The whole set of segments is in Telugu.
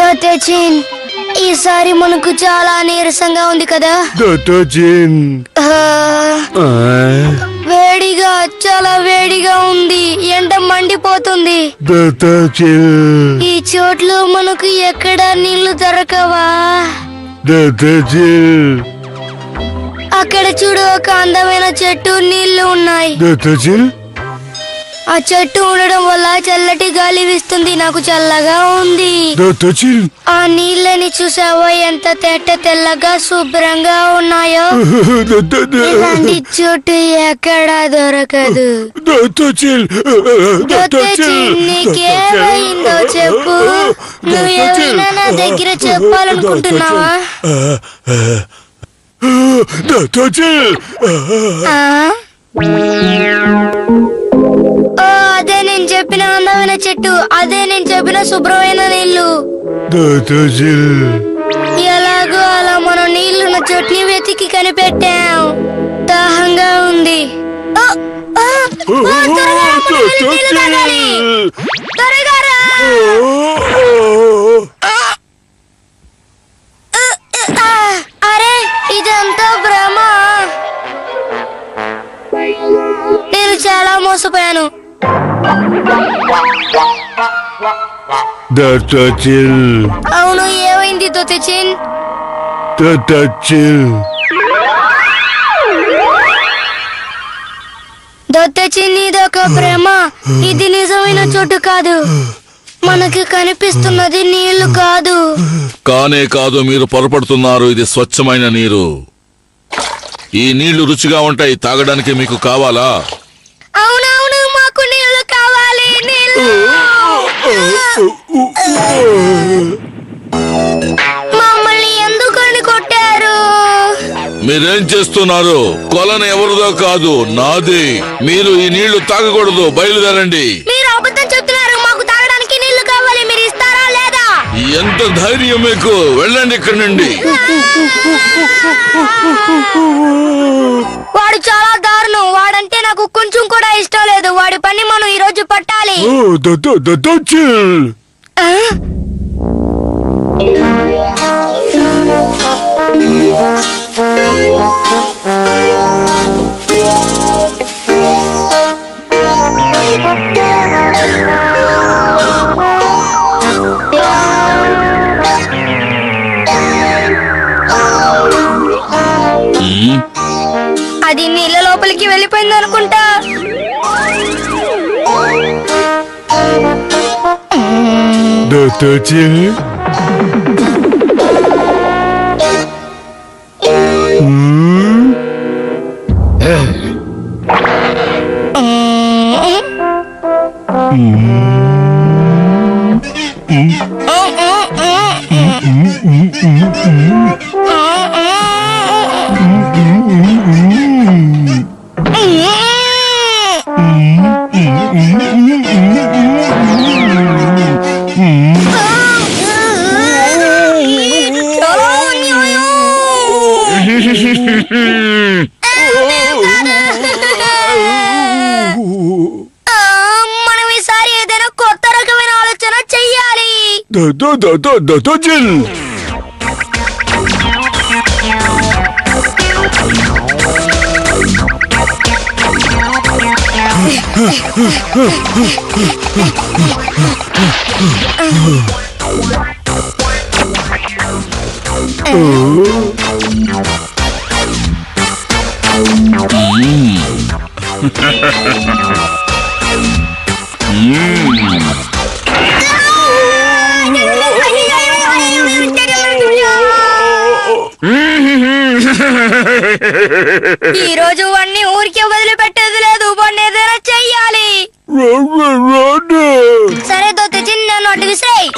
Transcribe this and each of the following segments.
దత్తచిన్, ఈసారి మనకు చాలా నీరసంగా ఉంది కదా. వేడిగా, చాలా వేడిగా ఉంది. ఎండ మండిపోతుంది. ఈ చోట్లో మనకు ఎక్కడ నీళ్లు దొరకవా? అక్కడ చూడు, ఒక అందమైన చెట్టు, నీళ్లు ఉన్నాయి. ఆ చెట్టు ఉండడం వల్ల చల్లటి గాలి వీస్తుంది. నాకు చల్లగా ఉంది. ఆ నీళ్ళని చూసావో ఎంత తెల్లగా శుభ్రంగా ఉన్నాయో. ఇలాంటి చోటు ఎక్కడా దొరకదు. నీకేమైందో చెప్పు. నువ్వేమైనా నా దగ్గర చెప్పాలనుకుంటున్నావా? అదే నేను చెప్పిన అందమైన చెట్టు, అదే నేను చెప్పిన శుభ్రమైన నీళ్లు. ఎలాగో అలా మనం నీళ్లున్న చోటుని వెతికి కనిపెట్టాం. దాహంగా ఉంది. అరే, ఇదంతా భ్రమ. నేను చాలా మోసపోయాను. అవును, ఏమైంది దత్తచిన్? దత్తచిన్, ఇదొక భ్రమ. ఇది నిజమైన చోటు కాదు. మనకి కనిపిస్తున్నది నీళ్లు కాదు. కానే కాదు, మీరు పొరపడుతున్నారు. ఇది స్వచ్ఛమైన నీరు. ఈ నీళ్లు రుచిగా ఉంటాయి. తాగడానికి మీకు కావాలా? అవునవును, మాకు నీళ్లు కావాలి. మమ్మల్ని ఎందుకని కొట్టారు? మీరేం చేస్తున్నారు? కొలను ఎవరిదో కాదు, నాది. మీరు ఈ నీళ్లు తాగకూడదు. బయలుదేరండి. మీరు అబద్ధం చెప్తున్నారు. మాకు తాగడానికి నీళ్లు కావాలి. మీరు ఇస్తారా లేదా? ఎంత ధైర్యం మీకు? వెళ్ళండి ఇక్కడి నుండి. వాడు చాలా దారుణం. వాడంటే నాకు కొంచెం కూడా ఇష్టం లేదు. వాడి పని మనం ఈ రోజు పట్టాలి. అది నీళ్ళ లోపలికి వెళ్ళిపోయింది అనుకుంటా. మనం ఈసారి ఏదైనా కొత్త రకమైన ఆలోచన చెయ్యాలి. ఈ రోజు వాడిని ఊరికే వదిలిపెట్టేది లేదు. వాడిని ఏదైనా చెయ్యాలి. సరే దత్తచిన్, నన్ను అటు విసిరేయ్.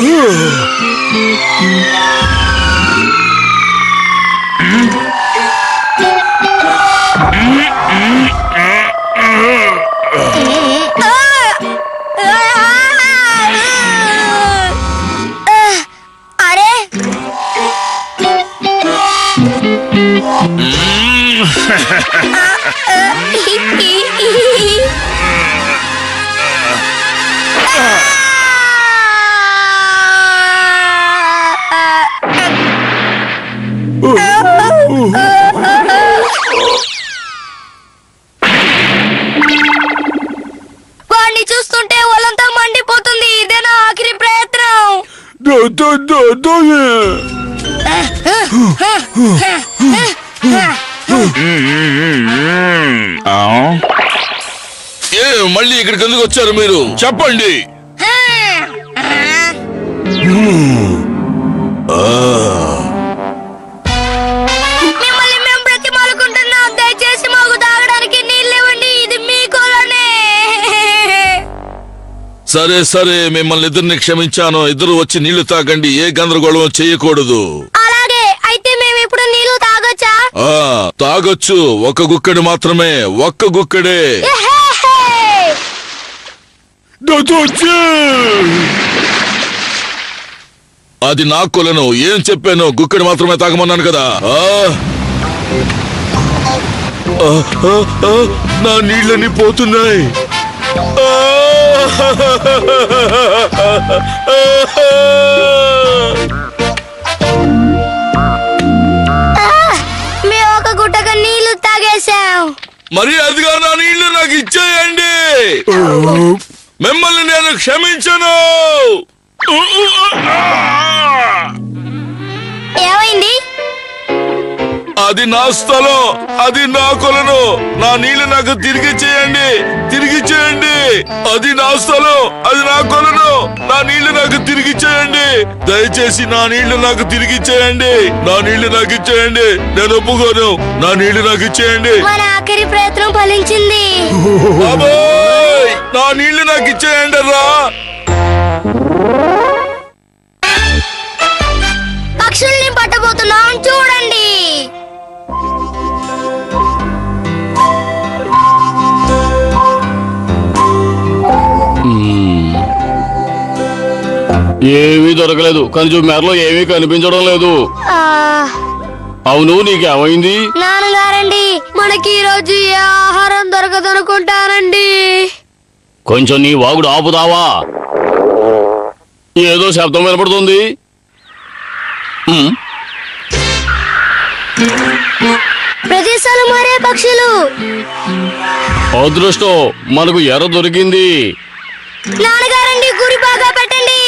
అరే, ఏ మళ్ళీ ఇక్కడికి ఎందుకు వచ్చారు మీరు? చెప్పండి. మిమ్మల్ని మేము బ్రతిమాలుకుంటున్నాం. దయచేసి మాకు తాగడానికి నీళ్ళు ఇవ్వండి. ఇది మీ కొలనే. సరే సరే, మిమ్మల్ని ఇద్దరిని క్షమించాను. ఇద్దరు వచ్చి నీళ్లు తాగండి. ఏ గందరగోళం చేయకూడదు. అలాగే. అయితే మేము ఇప్పుడు నీళ్లు తాగొచ్చా? తాగొచ్చు. ఒక్క గుక్కడి మాత్రమే. ఒక్క గుక్కడే. అది నా కొలను. ఏం చెప్పాను? గుక్కడి మాత్రమే తాగమన్నాను కదా. నా నీళ్ళని పోతున్నాయి. మేము ఒక గుట్టగా నీళ్లు తాగేశాం. మరి అదిగా నా నీళ్లు నాకు ఇచ్చేయండి. మిమ్మల్ని నేను క్షమించను. ఏమైంది? అది నా స్థలం. అది నా కొలను. నా నీళ్లు నాకు తిరిగి చేయండి. తిరిగి చేయండి. అది నా స్థలం. అది నా కొలను. నా నీళ్లు నాకు తిరిగి చేయండి. దయచేసి నా నీళ్లు నాకు తిరిగి చేయండి. నా నీళ్లు నాకు ఇచ్చేయండి. నేను ఒప్పుకోను. నా నీళ్లు నాకు ఇచ్చేయండి. మన ఆఖరి ప్రయత్నం ఫలించింది. బాబోయ్, నా నీళ్లు నాకు ఇచ్చేయండి రా. పక్షుల్ని పట్టబోతున్నాం, చూడండి. ఏమీ దొరకలేదు. కనీసం మేరలో ఏమీ కనిపించడం లేదు. అవును, నీకేమైంది? నాన్నగారండి, మనకి ఈ రోజు ఏ ఆహారం దొరకదనుకుంటానండి. కొంచెం నీ వాగుడు ఆపుదావా? ఏదో శబ్దం వినపడుతుంది. ప్రదేశాలు మారే పక్షులు. అదృష్టం, మనకు ఎర్ర దొరికింది. నాన్నగారండి, గురి బాగా పెట్టండి.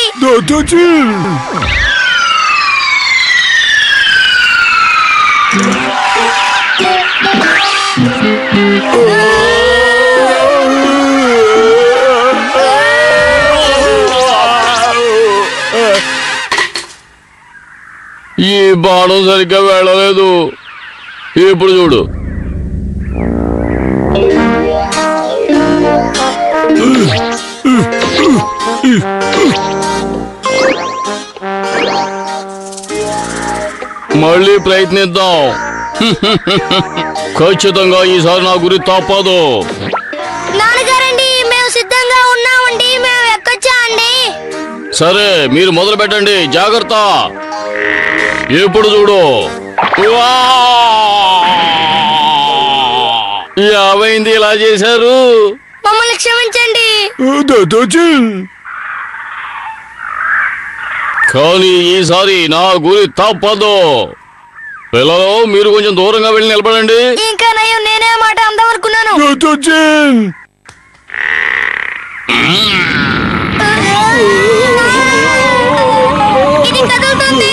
ఈ బాణం సరిగ్గా వెళ్ళలేదు. ఇప్పుడు చూడు. మళ్ళీ ప్రయత్నిద్దాం. ఖచ్చితంగా ఈసారి నా గురి తప్పదు. నాన్నగారండి, మేము సిద్ధంగా ఉన్నామండి. మేము ఎక్కొచ్చా అండి? సరే, మీరు మొదలు పెట్టండి. జాగ్రత్త. ఇప్పుడు చూడు. ఏమైంది ఇలా చేశారు? మమ్మల్ని క్షమించండి. కానీ ఈసారి నా గురి తప్పదు. పిల్లలు, మీరు కొంచెం దూరంగా వెళ్ళి నిలబడండి. ఇంకా నయం, నేనే మాట అందాం అనుకున్నాను. ఇది కదులుతుంది.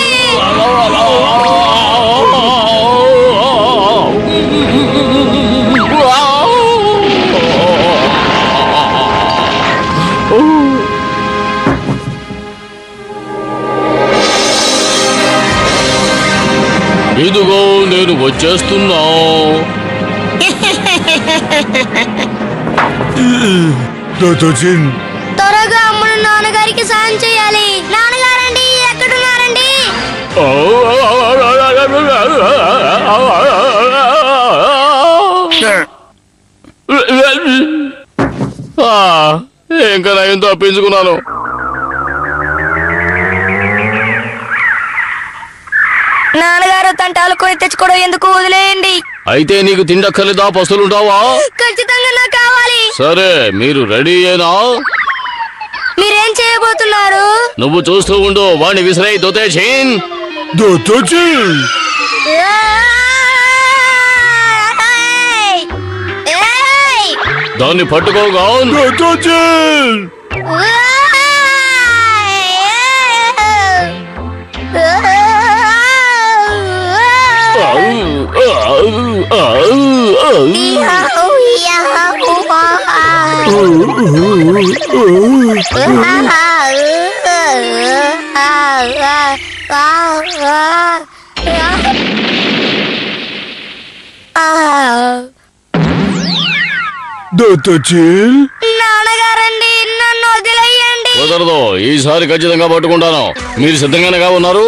ఇదిగో నేను వచ్చేస్తున్నా. త్వరగా అమ్మను నాన్నగారికి సాయం చేయాలి. నాన్నగారండి, ఎక్కడున్నారండి? ఇంకా నేను తప్పించుకున్నాను. నాన్నగారు తంటాలు కొని తెచ్చుకోవడం ఎందుకు, వదిలేయండి. అయితే నీకు తిండక్కర్లేదా? పస్తులుంటావా? ఖచ్చితంగా నాకు కావాలి. సరే, మీరు రెడీ అయినా? మీరేం చేయబోతున్నారు? నువ్వు చూస్తూ ఉండు. వాణ్ణి విసిరై దొతేషిన్. దాన్ని పట్టుకోగా. దత్తచిల్ నాన్నగారండి నన్ను వదిలేయండి. కుదరదు, ఈసారి ఖచ్చితంగా పట్టుకుంటాను. మీరు సిద్ధంగానే ఉన్నారు?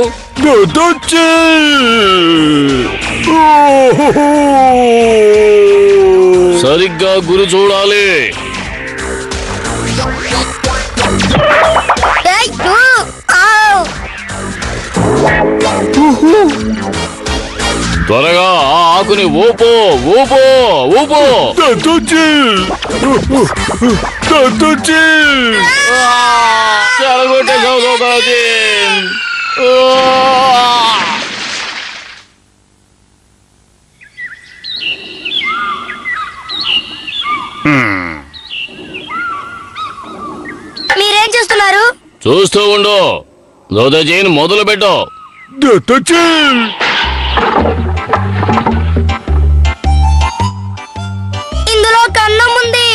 సరిగ్గా గురి చూడాలి. ఏయ్, ఆ. త్వరగా ఆ ఆకుని ఊపు ఊపు ఊపు. చెడగొట్టేశావు దత్తోజీ. మీరేం చేస్తున్నారు? చూస్తూ ఉండు. దత్తోజీని మొదలు పెట్టు. ఇందులో కన్నం ఉంది.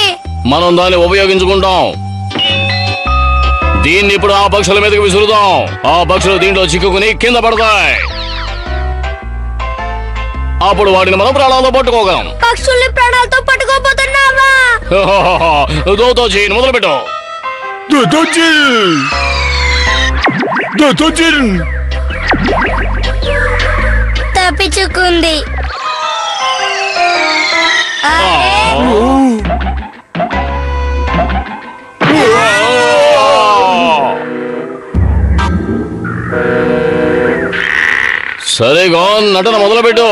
మనం దాన్ని ఉపయోగించుకుంటాం. దీన్ని ఇప్పుడు ఆ పక్షుల మీదకి విసురుదాం. ఆ పక్షులు దీంట్లో చిక్కుకుని కింద పడతాయి. అప్పుడు వాటిని మనం ప్రాణాలతో పట్టుకోగలం. పక్షుల్ని ప్రాణాలతో పట్టుకోపోతున్నావా? దత్తోజీ మొదలు పెట్టు. తప్పించుకుంది. సరేగా నటన మొదలు పెట్టు.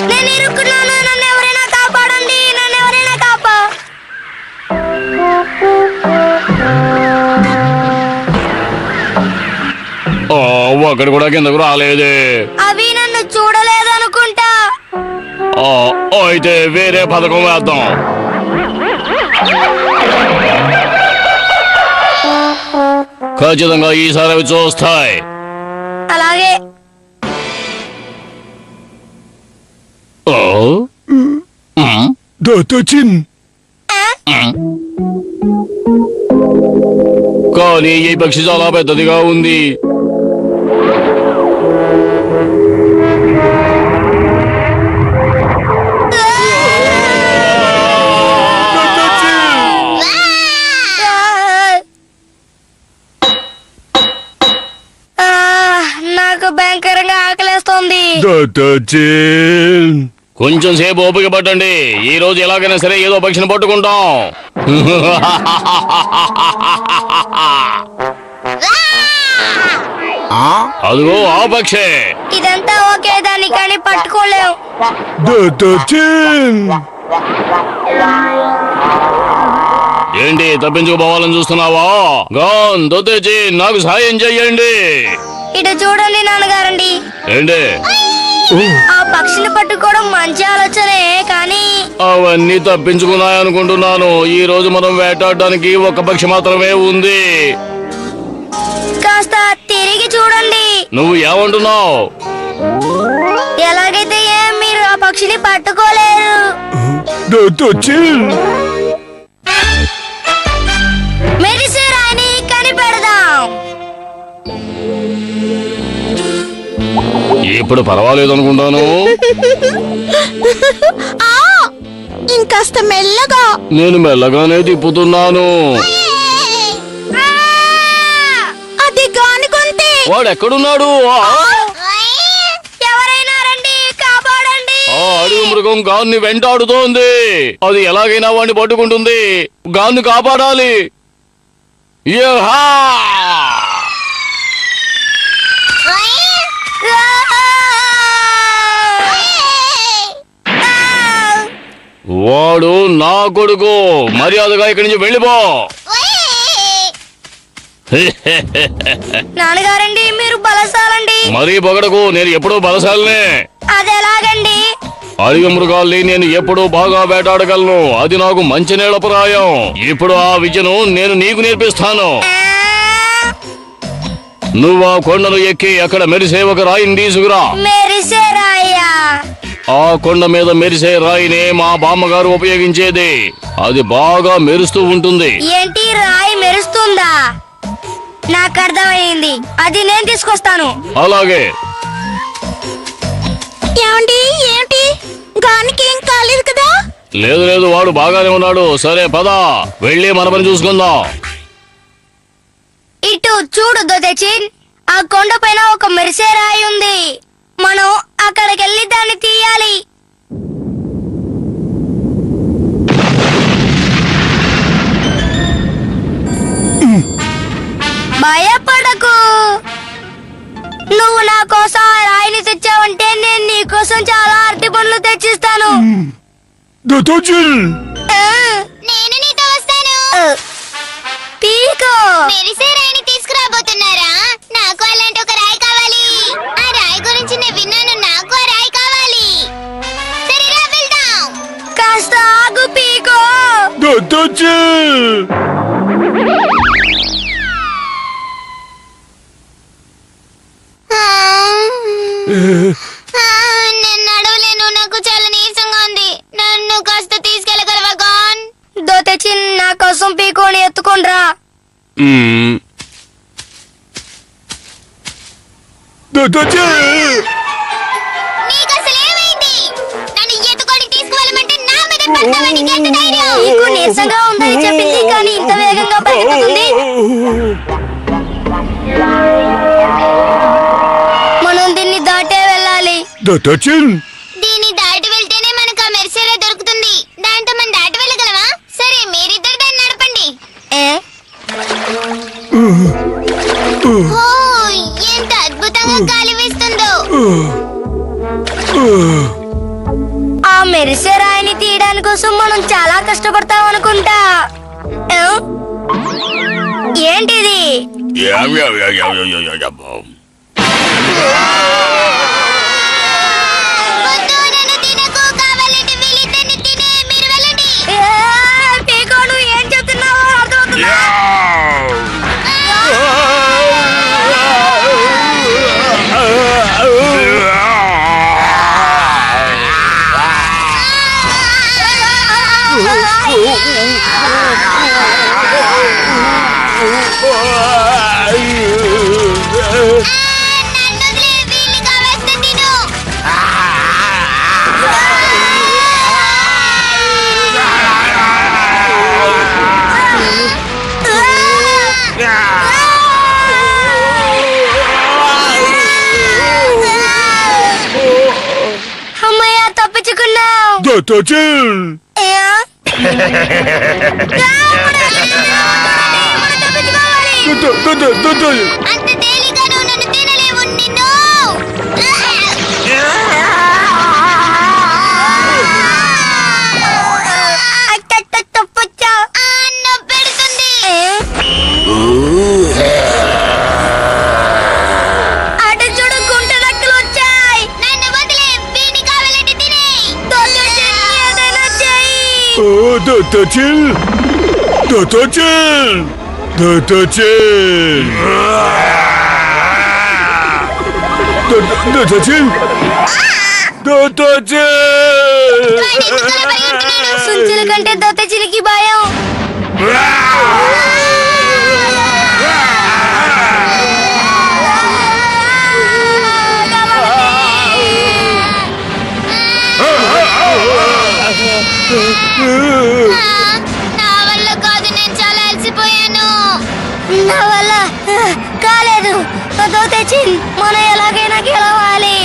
నేను ఇరుక్కున్నాను. నన్ను ఎవరైనా కాపాడండి. నన్ను ఎవరైనా అక్కడ కూడా కిందకు రాలేదే. అవి నన్ను చూడలేదు అనుకుంటా. అయితే వేరే పథకం వేద్దాం. ఖచ్చితంగా ఈసారి అవి చూస్తాయి. అలాగే. కానీ ఈ పక్షి చాలా పెద్దదిగా ఉంది. నాకు భయంకరంగా ఆకలేస్తోంది. కొంచెం సేపు ఓపిక పట్టండి. ఈ రోజు ఎలాగైనా సరే ఏదో పక్షిని పట్టుకుంటాం. అదిగో ఆ పక్షి. ఇదంతా ఓకే, దాన్ని కానీ పట్టుకోలేం. ఏంటి తప్పించుకుపోవాలని చూస్తున్నావా? గాన్ దత్తోజీ నాకు సాయం చెయ్యండి. ఇటు చూడండి నాన్నగారండి. ఏంటి? ఆ పక్షిని పట్టుకోవడం మంచి ఆలోచనే, కానీ అవన్నీ తప్పించుకున్నాయనుకుంటున్నాను. ఈ రోజు మనం వేటాడడానికి ఒక పక్షి మాత్రమే ఉంది. కాస్త తిరిగి చూడండి. నువ్వు ఏమంటున్నావు? ఎలాగైతే మీరు ఆ పక్షిని పట్టుకోలేరు. మెరిసే రాయిని కనిపెడదాం. ఇప్పుడు పర్వాలేదు అనుకుంటాను. ఇంకాస్త మెల్లగా. నేను మెల్లగానే తిప్పుతున్నాను. అది గాని గొంతే. వాడెక్కడున్నాడు? ఎవరైనా రండి, కాపాడండి. ఆ అడవి మృగం గాన్ని వెంటాడుతోంది. అది ఎలాగైనా వాడిని పట్టుకుంటుంది. గాన్ని కాపాడాలి. యహా! వాడు నా కొడుకు. మర్యాదగా ఇక్కడి నుంచి వెళ్ళిపో. నాన్నగారండి మీరు బలశాలండి. మరీ పొగడకు. నేను ఎప్పుడూ బలశాలనే. అది ఎలాగండి? అడవి మృగాల్ని నేను ఎప్పుడూ బాగా వేటాడగలను. అది నాకు మంచి నేలప్రాయం. ఇప్పుడు ఆ విద్యను నేను నీకు నేర్పిస్తాను. నువ్వు ఆ కొండను ఎక్కి అక్కడ మెరిసే ఒక రాయిని తీసుకురా. మెరిసే రాయా? ఆ కొండ మీద మెరిసే రాయినే మా బామ్మగారు ఉపయోగించేది. అది బాగా మెరుస్తూ ఉంటుంది. ఏంటి రాయి మెరుస్తుందా? నాకు అర్థమైంది. అది నేను తీసుకొస్తాను. అలాగే. ఏమండి ఏంటి గానికి ఏం కాలేదు కదా? లేదు లేదు, వాడు బాగానే ఉన్నాడు. సరే పద, వెళ్ళి మన పని చూసుకుందాం. ఇటు చూడు దొదచిన్, ఆ కొండ పైన ఒక మెరిసే రాయి ఉంది. మనం అక్కడికి వెళ్ళి దాన్ని తీయాలి. భయపడకు. నువ్వు నా కోసం ఆ రాయిని తెచ్చావంటే నేను నీ కోసం చాలా అరటి పండ్లు తెచ్చిస్తాను. నేను నీతో వస్తాను. పీకో. మెరిసే రాయిని తీసుకురాబోతున్నారా? నాకు అలాంటి ఒక రాయి కావాలి. ఆ రాయి గురించి నేను విన్నాను. నాకు ఆ రాయి కావాలి. సరేరా, వెళ్దాం. కాస్త ఆగు పీకో. నేను నడవలేను. నాకు చాలా నీరసంగా ఉంది. నన్ను కాస్త తీసుకెళ్ళగలవా గాన్? దొదచిన్, నా కోసం పీకోని ఎత్తుకోనరా. నీకు అసలు ఏమైంది? నన్ను ఎత్తుకొని తీసుకువెళ్ళమంటే నా మీద పడతావా? నీకెంత ధైర్యం? నీకు నీరసంగా ఉందని చెప్పింది, కానీ ఇంత వేగంగా పరిగెత్తుతుంది. మనం దీన్ని దాటే వెళ్ళాలి. దీన్ని దాటి వెళ్తేనే మనకు ఆ మెరిసేలా దొరుకుతుంది. దాంతో మనం దాటి వెళ్ళగలమా? సరే, మీరిద్దరు దాన్ని నడపండి. ఏ? ఓ, ఎంత అద్భుతంగా గాలి వీస్తుందో. ఆ మెరిసే రాయిని తీయడానికి కోసం మనం చాలా కష్టపడతాం అనుకుంటా. ఏ? ఏంటిది? వద్దు, నన్ను తినకు. కావాలంటే వీళ్ళిద్దరిని తినే. మీరు వెళ్ళండి. ఏ, పీకో, నువ్వు ఏం చెప్తున్నావో అర్థమవుతుందా? నన్ను వదిలే. వీళ్ళు కావాల్సిన తిను. అమ్మయ్య, తప్పించుకున్నావు. ఏ? తప్పించుకోవాలి. అంత తేలిగ్గా నువ్వు నన్ను తినలేవు. నిన్ను తప్పొచ్చా? నొప్పెడుతుంది. అటు చూడు, గుంట నక్కలు వచ్చాయి. నన్ను వదిలే. వీడిని కావాలంటే తినేయ్. ఏదైనా చెయ్యి. సుంచుల కంటే దొత్తచినికి భయం. నా వల్ల కాదు. నేను చాలా అలసిపోయాను. నా వల్ల కాలేదు. దొత్తచిన్, మనం ఎలాగైనా గెలవాలి.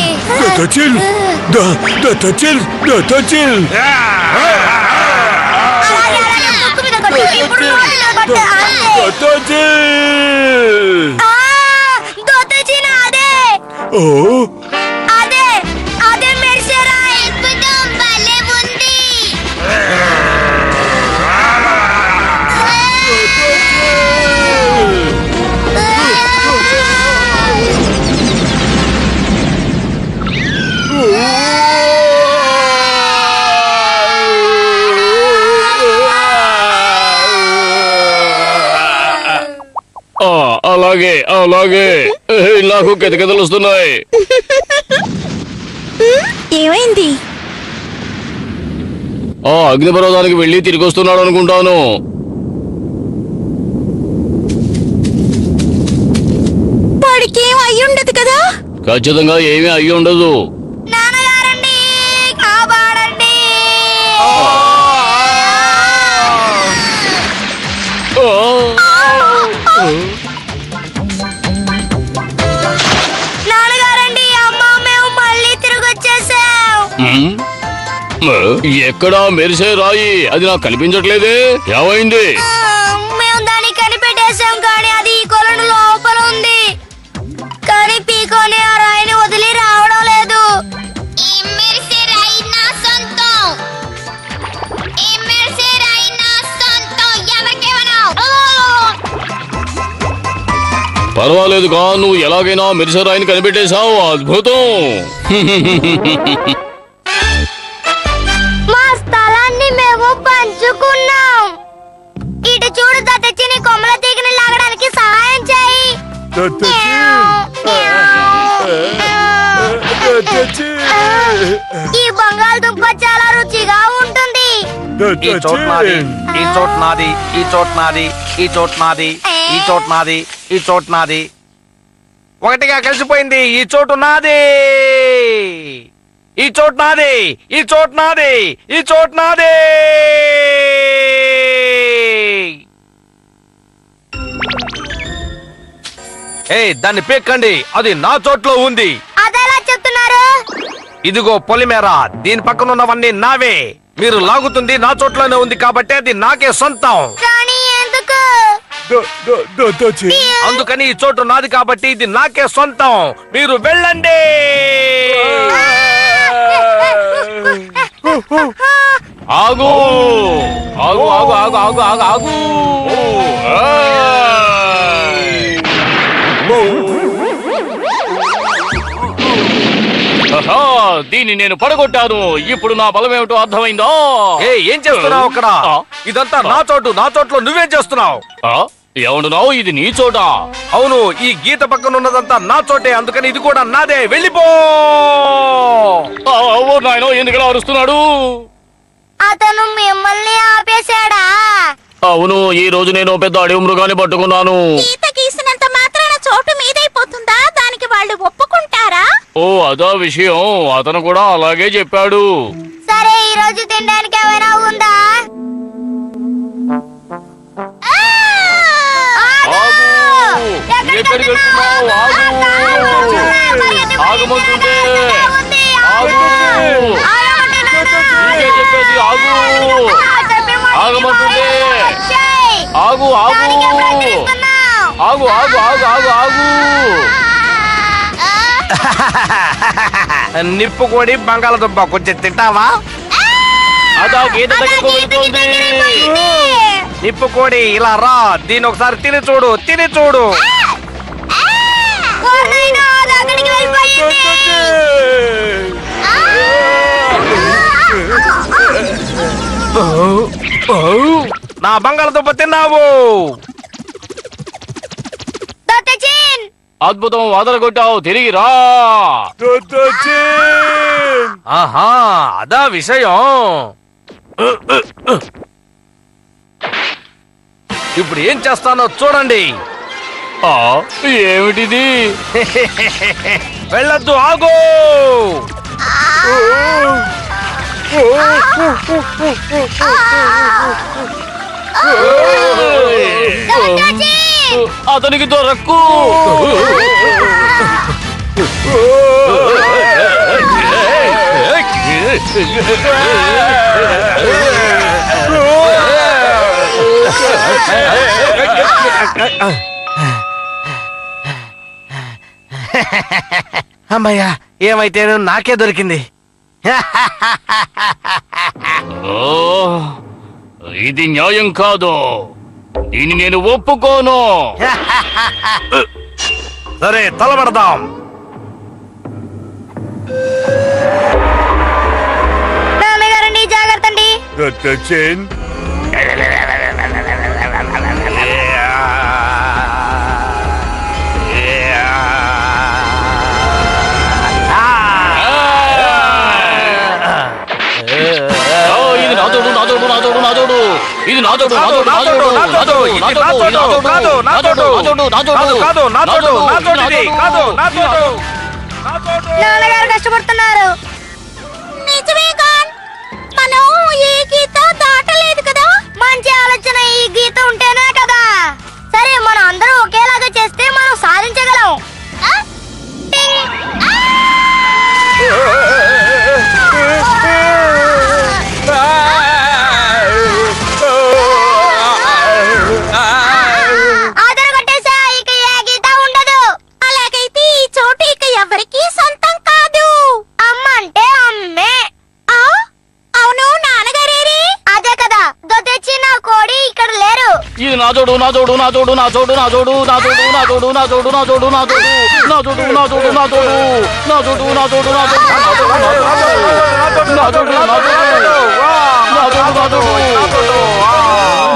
అలాగే, అలాగే, ముక్కు మీద కొట్టు. ఇప్పుడు నోటి మీద కొట్టు. అంతే. దొత్తచిన్, అదే అదే అదే మెరిసే రాయి. అద్భుతం, భలే ఉంది. అలాగే అలాగే. నాకు కితకితలు వస్తున్నాయి. ఏమైంది? ఆ అగ్నిపర్వతానికి వెళ్ళి తిరిగి వస్తున్నాడు అనుకుంటాను. వాడికి ఏం అయ్యుండదు కదా? ఖచ్చితంగా ఏమీ అయ్యి ఉండదు. నాన్నగారండి కాపాడండి. నాన్నగారండి అమ్మ మేము మళ్ళీ తిరిగి వచ్చేసాం. ఎక్కడా మెరిసే రాయి? అది నాకు కనిపించట్లేదే, ఏమైంది? మేము దాన్ని కనిపెట్టేసాం కానీ అది ఈ కొలను లోపల ఉంది. కానీ పీకోని ఆ రాయిని వదిలి రావడం లేదు. ఈ మెరిసే రాయి నా సొంతం. ఈ మెరిసే రాయి నా సొంతం. ఎవరికేమన్నావు? పర్వాలేదుగా, నువ్వు ఎలాగైనా మెరిసే రాయిని కనిపెట్టేశావు. అద్భుతం. మా స్థలాన్ని మేము పంచుకున్నాం. ఇటు చూడు దత్తచ్చి, నీ కొమ్మల తీగని లాగడానికి సహాయం చేయి. ఈ బంగాళదుంప చాలా రుచిగా ఉంటుంది. ఈ చోటు నాది, ఈ చోటు నాది, ఈ చోటు నాది, ఈ చోటు నాది, ఈ చోటు నాది, ఈ చోటు నాది. ఒకటిగా కలిసిపోయింది. ఈ చోటు నాది, ఈ చోటు నాది, ఈ చోటు నాది, ఈ చోటు నాది. దాన్ని పీక్కండి, అది నా చోట్లో ఉంది. అదెలా చెప్తున్నారు? ఇదిగో పొలిమేర, దీని పక్కన ఉన్నవన్నీ నావే. మీరు లాగుతుంది నా చోట్లోనే ఉంది కాబట్టి అది నాకే సొంతం. కానీ ఎందుకు? అందుకని ఈ చోటు నాది కాబట్టి ఇది నాకే సొంతం. మీరు వెళ్ళండి. ఆగు ఆగు ఆగు ఆగు ఆగు ఆగు ఆగు. దీన్ని నేను పడగొట్టాను. ఇప్పుడు నా బలం ఏమిటో అర్థమైందో. ఏం చేస్తున్నావు అక్కడ? ఇదంతా నా చోటు. నా చోట్లో నువ్వేం చేస్తున్నావు? ఏమంటున్నావు? ఇది నీ చోట? అవును, ఈ గీత పక్కన ఉన్నదంతా నా చోటే. అందుకని ఇది కూడా నాదే. వెళ్ళిపో. నాయనో, ఎందుకలా అరుస్తున్నాడు? అతను మిమ్మల్ని ఆపేశాడా? అవును, ఈ రోజు నేను పెద్ద అడవి మృగాన్ని పట్టుకున్నాను. ఈత గీసినంత మాత్రాన చోటు మీదైపోతుందా? దానికి వాళ్ళు ఒప్పుకుంటారా? ఓ అదా విషయం. అతను కూడా అలాగే చెప్పాడు. సరే, ఈ రోజు తినడానికి ఏమైనా ఉందా? ఆగు! ఎక్కడికి వెళ్తున్నావు? ఆగు! ఆగమంటుంటే ఆగు! నీకే చెప్పేది, ఆగు! ఆగమంటుంటే ఆగు ఆగు ఆగు ఆగు ఆగు ఆగు ఆగు. నిప్పు కోడి బంగాళదుంప కొంచెం తింటావా? అదా గీత దగ్గరకు వెళ్తోంది. నిప్పు కోడి ఇలా రా. దీని ఒకసారి తిని చూడు, తిని చూడు. నా బంగాళదుంప తిన్నావు. అద్భుతం, వదలగొట్టావు. తిరిగి రా. ఆహా, అదా విషయం. ఇప్పుడు ఏం చేస్తానో చూడండి. ఏమిటిది? వెళ్ళొద్దు, ఆగు. అతనికి దొరక్కు. అమ్మయ్యా, ఏమైతే నాకే దొరికింది. ఇది న్యాయం కాదు. దీన్ని నేను ఒప్పుకోను. సరే, తలబడదాం. నాన్నగారండి, జాగ్రత్త అండి. ఇది నాతో నాచోడు నాచోడు, నాచోడు, నాచోడు, ఇది నాచోడు, కాదు, నాచోడు. కాదు, కాదు, నాచోడు, నాచోడు ఇది, కాదు, నాచోడు. నాన్నగారు కష్టపడుతున్నారు. నిజమే గాన్, మనం ఈ గీత దాటలేదు కదా. మంచి ఆలోచన. ఈ గీత ఉంటేనే కదా. సరే, మనం అందరం ఒకేలాగా చేస్తే మనం సాధించగలం. ఆ? ఆ! ఆధార కొట్టేసా, ఇక ఏ గీత ఉండదు. అలాగైతే ఈ చోటు ఇక ఎవరికీ సొంతం కాదు. అమ్మ అంటే అమ్మే. ఆ, అవును, నాన్నగారేరి? అదే కదా, దొతెచ్చి నా కోడి ఇక్కడ లేరు. ఇది నాచోడు నాచోడు నాచోడు నాచోడు నాచోడు నాచోడు నాచోడు నాచోడు నాచోడు నాచోడు నాచోడు నాచోడు నాచోడు నాచోడు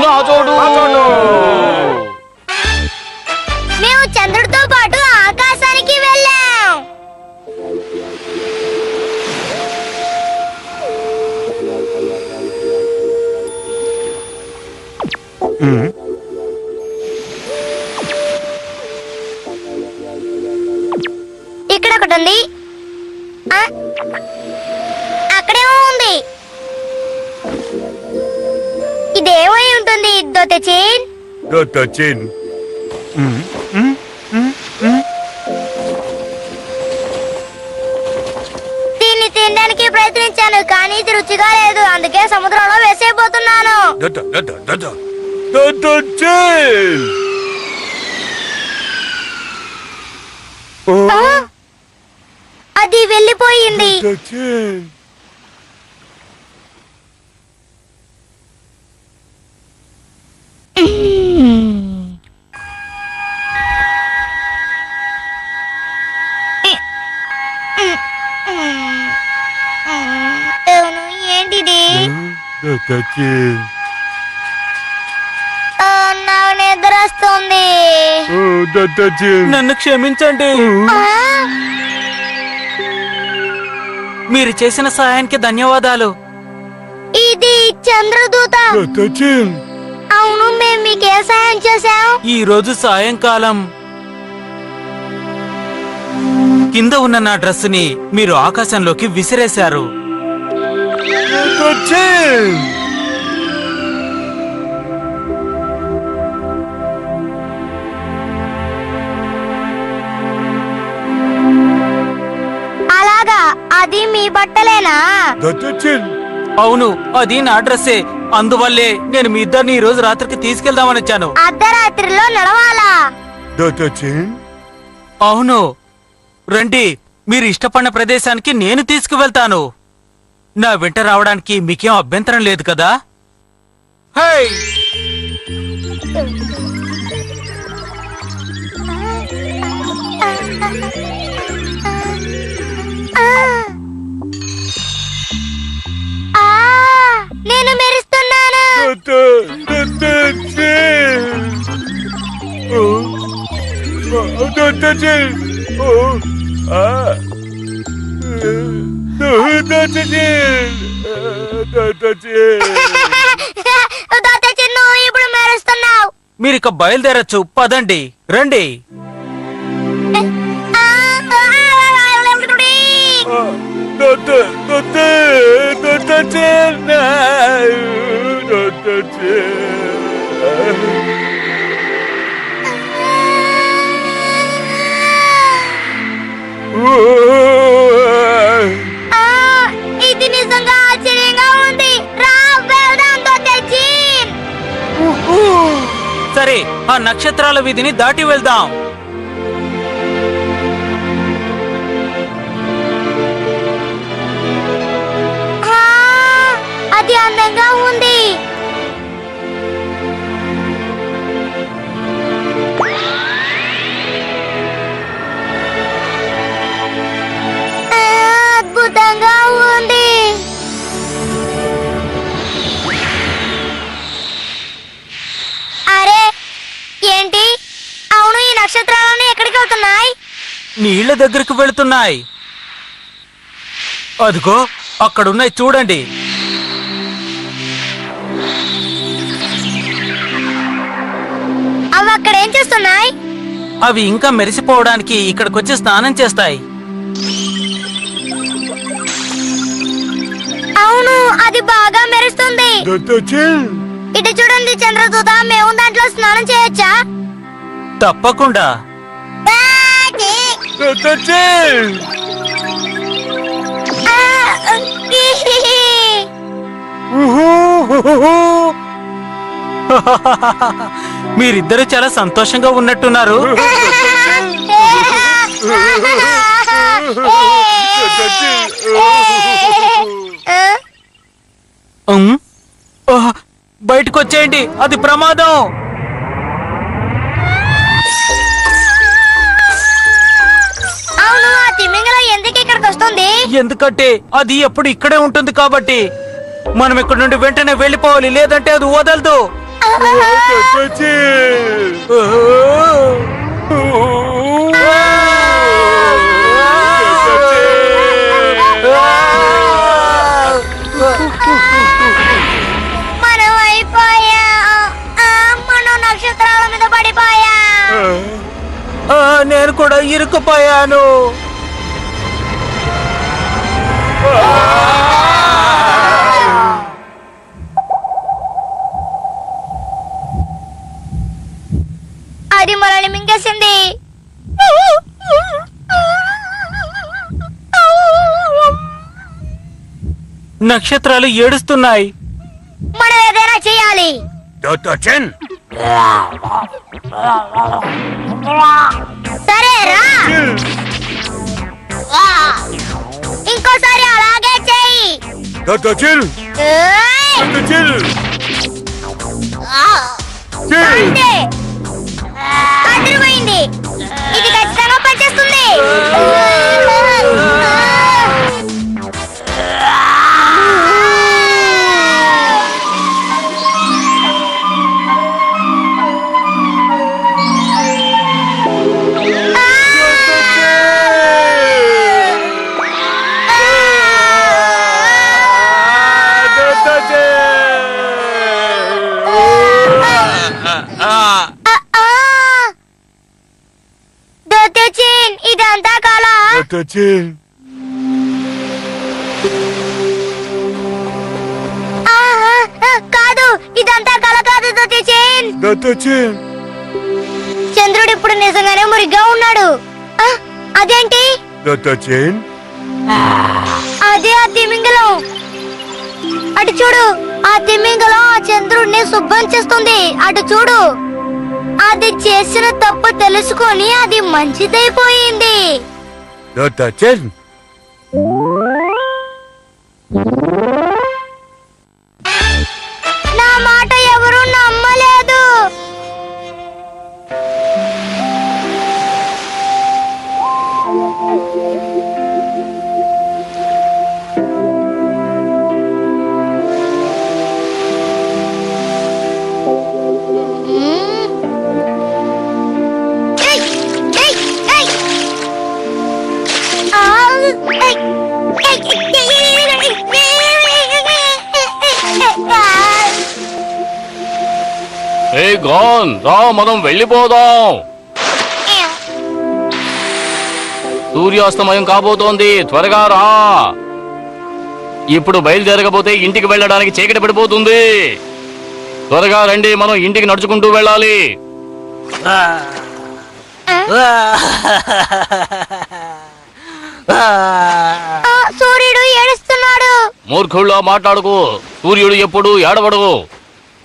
నాచోడు నాచోడు. మేము చంద్రుడితో పాటు ఆకాశానికి వెళ్ళాం. ఇక్కడ ఒకటి ఉంది. ఆ, అక్కడేమో ఉంది. ఇదేమై ఉంటుంది దొతెచిన్? దొతెచిన్. దీన్ని తినడానికి ప్రయత్నించాను, కానీ ఇది రుచిగా లేదు. అందుకే సముద్రంలో వేసేయబోతున్నాను. దొతెచిన్. ఆ, అది వెళ్ళిపోయింది. దొతెచిన్. అవును, ఏంటిది? దొతెచిన్. ఆ, నాకు నిద్ర వస్తుంది. దొతెచిన్. నన్ను క్షమించండి. ఆ, మీరు చేసిన సహాయానికి ధన్యవాదాలు. ఇది చంద్రదూత. దొతెచిన్. అవును, మేము మీకే సహాయం చేశాం. ఈ రోజు సాయంకాలం కింద ఉన్న నా డ్రెస్సుని మీరు ఆకాశంలోకి విసిరేశారు. దొతెచిన్. అలాగా, అది మీ బట్టలేనా? దొతెచిన్. అవును, అది నా డ్రెస్సే. అందువల్లే నేను మీ ఇద్దరిని ఈ రోజు రాత్రికి తీసుకెళ్దామని వచ్చాను. అర్ధరాత్రిలో నడవాలా? దొతెచిన్. అవును, రండి. మీరు ఇష్టపడిన ప్రదేశానికి నేను తీసుకువెళ్తాను. నా వెంట రావడానికి మీకేం అభ్యంతరం లేదు కదా? హే! ఆ, నేను మెరుస్తున్నాను. దొతెచిన్. దొతెచిన్. దొతెచిన్, నువ్వు ఇప్పుడు మెరుస్తున్నావు. మీరిక బయలుదేరచ్చు. పదండి, రండి. ఆ, ఆ, ఇది నిజంగా ఆశ్చర్యంగా ఉంది. రా, వెళ్దాం దొతెచిన్. సరే, ఆ నక్షత్రాల వీధిని దాటి వెళ్దాం. ఆ, అది అందంగా ఉంది. ఆ, అద్భుతంగా ఉంది. అరే, ఏంటి? అవును, ఈ నక్షత్రాలన్నీ ఎక్కడికి వెళ్తున్నాయి? నీళ్ల దగ్గరకు వెళుతున్నాయి. అదిగో అక్కడున్నాయి, చూడండి. అక్కడ ఏం చేస్తున్నాయి? అవి ఇంకా మెరిసిపోవడానికి ఇక్కడికొచ్చి స్నానం చేస్తాయి. అవును, అది బాగా మెరుస్తుంది. ఇటు చూడండి చంద్రదూత, మేము దాంట్లో స్నానం చేయొచ్చా? తప్పకుండా. మీరిద్దరు చాలా సంతోషంగా ఉన్నట్టున్నారు. బయటకు వచ్చేయండి, అది ప్రమాదం. అవును, ఆ తిమింగలం ఎందుకు ఇక్కడికి వస్తుంది? ఎందుకంటే అది ఎప్పుడు ఇక్కడే ఉంటుంది కాబట్టి. మనం ఇక్కడ నుండి వెంటనే వెళ్ళిపోవాలి, లేదంటే అది వదలదు. మనం అయిపోయాం. మనం నక్షత్రాల మీద పడిపోయాం. నేను కూడా ఇరుక్కుపోయాను. అది మనల్ని మింగేసింది. నక్షత్రాలు ఏడుస్తున్నాయి. మనం ఏదైనా చేయాలి. సరే రా, ఇంకోసారి అలాగే చెయ్యి. అంతే, అదిరిపోయింది. ఇది ఖచ్చితంగా పనిచేస్తుంది. ఇదంతా కళ. కాదు, ఇదంతా కళ కాదు. చంద్రుడు ఇప్పుడు నిజంగానే మురిగ్గా ఉన్నాడు. అదేంటి? అదే ఆ తిమింగలం. అటు చూడు, ఆ తిమింగలం ఆ చంద్రుడిని శుభ్రం చేస్తుంది. అటు చూడు, అది చేసిన తప్పు తెలుసుకొని అది మంచిదైపోయింది. నా మాట ఎవరు నమ్మలేదు. గాన్ రా, మనం వెళ్ళిపోదాం. సూర్యాస్తమయం కాబోతోంది, త్వరగా రా. ఇప్పుడు బయలుదేరకపోతే ఇంటికి వెళ్ళడానికి చీకటి పడిపోతుంది. త్వరగా రండి, మనం ఇంటికి నడుచుకుంటూ వెళ్ళాలి. సూర్యుడు ఏడుస్తున్నాడు. మూర్ఖుల్లో మాట్లాడుకు, సూర్యుడు ఎప్పుడు ఏడవడు.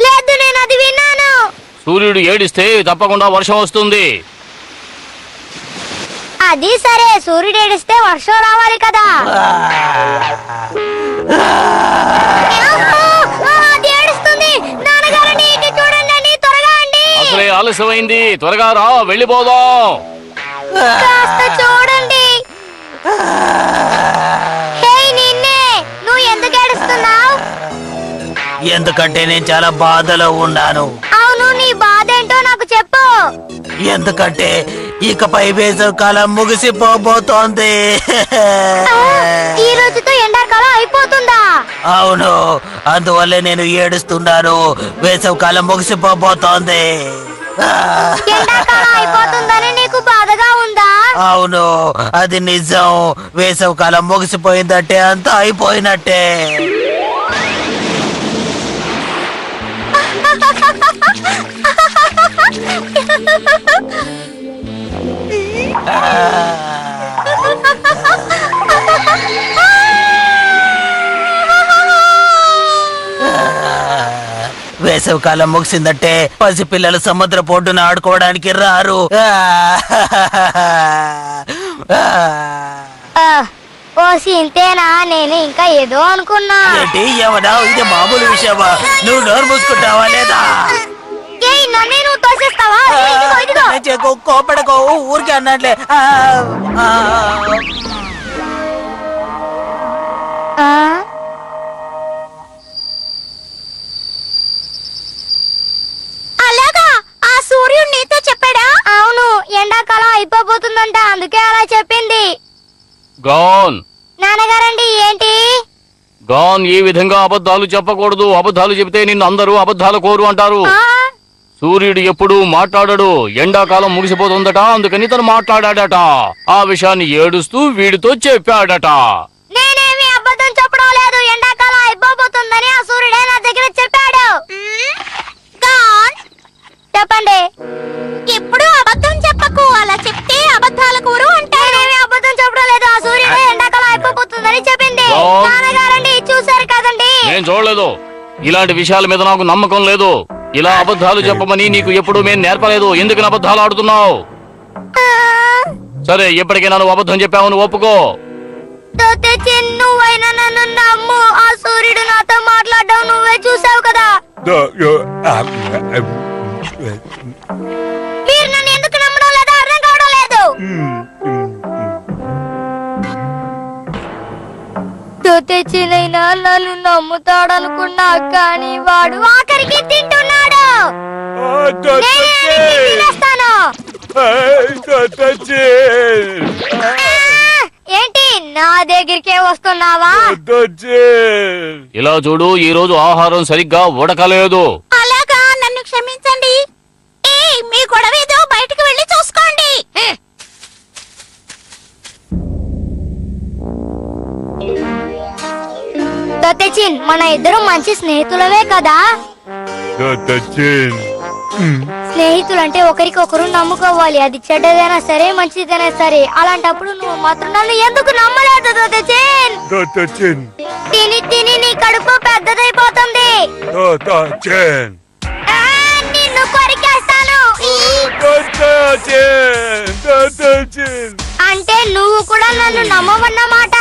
లేదు, నేను అది విన్నాను. సూర్యుడు ఏడిస్తే తప్పకుండా వర్షం వస్తుంది. అది సరే, సూర్యుడు ఏడిస్తే వర్షం రావాలి కదా. అది ఏడుస్తుంది. నాన్నగారండి, ఇటు చూడండి, త్వరగా అండి. అసలే ఆలస్యమైంది, త్వరగా రా, వెళ్ళిపోదాం. కాస్త చూడండి. హే నిన్నే, నువ్వు ఎందుకు ఏడుస్తున్నావు? ఎందుకంటే నేను చాలా బాధలో ఉన్నాను. అవును, నీ బాధ ఏంటో నాకు చెప్పు. ఎందుకంటే ఇకపై వేసవి కాలం ముగిసిపోబోతోంది. ఈ రోజుతో ఎండాకాలం అయిపోతుందా? అవును, అందువల్లే నేను ఏడుస్తున్నాను. వేసవి కాలం ముగిసిపోబోతోంది. ఎండాకాలం అయిపోతుందని నీకు బాధగా ఉందా? అవును, అది నిజం. వేసవి కాలం ముగిసిపోయిందంటే అంతా అయిపోయినట్టే. వేసవి కాలం ముగిసిందంటే పసిపిల్లలు సముద్ర పొడ్డున ఆడుకోవడానికి రారు. ఓ ఇంతేనా? నేను ఇంకా ఏదో అనుకున్నా. ఏంటి ఏమన్నా? ఇది మామూలు విషయమా? నువ్వు నోరు మూసుకుంటావా లేదా? నన్ను నువ్వు తోసేస్తావా? ఇదిగో, ఇదిగో. కోపడకో, ఊరికే అన్నట్లే. అలాగా? ఆ సూర్యుడు నీతో చెప్పాడా? అవును, ఎండాకాలం అయిపోబోతుందంట, అందుకే అలా చెప్పింది. గాన్ నాన్నగారండి, ఏంటి? గాన్ ఈ విధంగా అబద్ధాలు చెప్పకూడదు. అబద్ధాలు చెబితే నిన్ను అందరూ అబద్ధాల కోరు అంటారు. సూర్యుడు ఎప్పుడూ మాట్లాడడు. ఎండాకాలం ముగిసిపోతుందట, అందుకని తను మాట్లాడాడట. ఆ విషయాన్ని ఏడుస్తూ వీడితో చెప్పాడట. నేనేమి అబద్ధం చెప్పడం లేదు. ఎండాకాలం అయిపోబోతుందని ఆ సూర్యుడే నా దగ్గర చెప్పాడు. గాన్, చెప్పండి. ఎప్పుడు అబద్ధం చెప్పకు. అలా చెప్తే అబద్ధాల కూరు అంటారు. నేనేమి అబద్ధం చెప్పడం లేదు. ఆ సూర్యుడే ఎండాకాలం అయిపోబోతుందని చెప్పింది. గాన్. నాన్నగారండి, చూసారు కదండి. నేను చూడలేదు. ఇలాంటి విషయాల మీద నాకు నమ్మకం లేదు. ఇలా అబద్ధాలు చెప్పమని నీకు ఎప్పుడు మేము నేర్పలేదు. ఎందుకు అబద్ధాలు ఆడుతున్నావు? సరే, ఇప్పటికైనా నువ్వు అబద్ధం చెప్పావని ఒప్పుకో. నువ్వైనా నన్ను నమ్ము. ఆ సూర్యుడు నాతో మాట్లాడడం నువ్వే చూసావు కదా. మీరు నన్ను ఎందుకు నమ్మడం లేదో అర్థం కావడం లేదు. తెచ్చినైనా నన్ను నమ్ముతాడనుకున్నా, కానీ వాడు ఆఖరికి తింటున్నాడు. తినేస్తాను. ఏంటి నా దగ్గరికే వస్తున్నావా? ఇలా చూడు, ఈ రోజు ఆహారం సరిగ్గా ఉడకలేదు. అలాగా? నన్ను క్షమించండి. మీ గొడవ ఏదో బయటికి వెళ్ళి చూసుకోండి. దొత్తెచిన్, మన ఇద్దరు మంచి స్నేహితులవే కదా. స్నేహితులంటే ఒకరికొకరు నమ్ముకోవాలి. అది చెడ్డదైనా సరే, మంచిదైనా సరే. అలాంటప్పుడు నువ్వు మాత్రం నన్ను ఎందుకు నమ్మలేదు దొత్తెచిన్? తిని తిని నీ కడుపు పెద్దదైపోతుంది. నిన్ను కొరికేస్తాను. అంటే నువ్వు కూడా నన్ను నమ్మవన్నమాట.